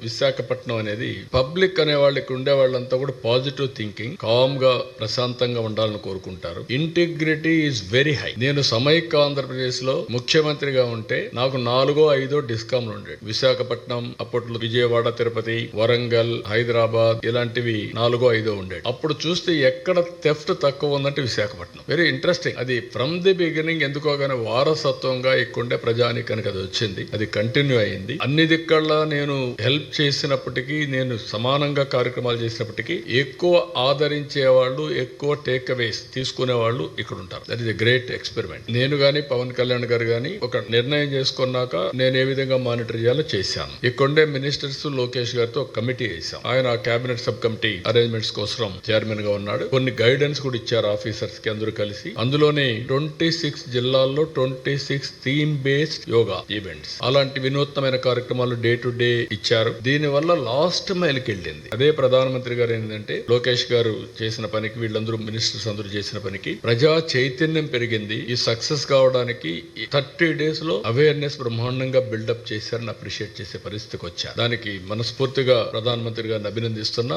విశాఖపట్నం అనేది పబ్లిక్ అనే వాళ్ళకి ఉండే వాళ్ళంతా కూడా పాజిటివ్ థింకింగ్, కామ్ గా ప్రశాంతంగా ఉండాలని కోరుకుంటారు. Integrity is very high. నేను సమైక్య ఆంధ్రప్రదేశ్ లో ముఖ్యమంత్రిగా ఉంటే నాకు 4-5 డిస్కామ్లు ఉండేవి. విశాఖపట్నం, అప్పట్లో విజయవాడ, తిరుపతి, వరంగల్, హైదరాబాద్ ఇలాంటివి 4-5 ఉండేవి. అప్పుడు చూస్తే ఎక్కడ థెఫ్ట్ తక్కువ ఉందంటే విశాఖపట్నం. Very interesting. అది ఫ్రమ్ ది బిగినింగ్ ఎందుకోగానే వారసత్వంగా ఎక్కువండే ప్రజానికానికి అది వచ్చింది. అది కంటిన్యూ అయింది. అన్ని దిక్కల్లా నేను హెల్ప్ చేసినప్పటికీ, నేను సమానంగా కార్యక్రమాలు చేసినప్పటికీ ఎక్కువ ఆదరించే వాళ్ళు, ఎక్కువ టేక్ అవేస్ తీసుకునే వాళ్ళు ఇక్కడ ఉంటారు. That is a great experiment. నేను గాని పవన్ కళ్యాణ్ గారు గాని ఒక నిర్ణయం చేసుకున్నాక నేను ఏ విధంగా మానిటర్ చేయాలో చేశాను. ఇక్కడే మినిస్టర్స్ లోకేష్ గారితో ఒక కమిటీ వేశాం. ఆయన కేబినెట్ సబ్ కమిటీ అరేంజ్మెంట్స్ కోసం చైర్మన్ గా ఉన్నాడు. కొన్ని గైడెన్స్ కూడా ఇచ్చారు ఆఫీసర్స్ కి అందరూ కలిసి. అందులోనే 26 జిల్లాల్లో 26 థీమ్ బేస్డ్ యోగా ఈవెంట్స్, అలాంటి వినూత్నమైన కార్యక్రమాలు డే టు డే ఇచ్చారు. దీని వల్ల లాస్ట్ మైల్కి వెళ్ళింది. అదే ప్రధానమంత్రి గారు ఏంటంటే లోకేష్ గారు చేసిన పనికి, వీళ్ళందరూ మినిస్టర్స్ అందరూ చేసిన పనికి ప్రజా చైతన్యం పెరిగింది. ఈ సక్సెస్ కావడానికి 30 days లో అవేర్నెస్ బ్రహ్మాండంగా బిల్డప్ చేశారని అప్రిషియేట్ చేసే పరిస్థితికి వచ్చారు. దానికి మనస్ఫూర్తిగా ప్రధానమంత్రి గారిని అభినందిస్తున్నా.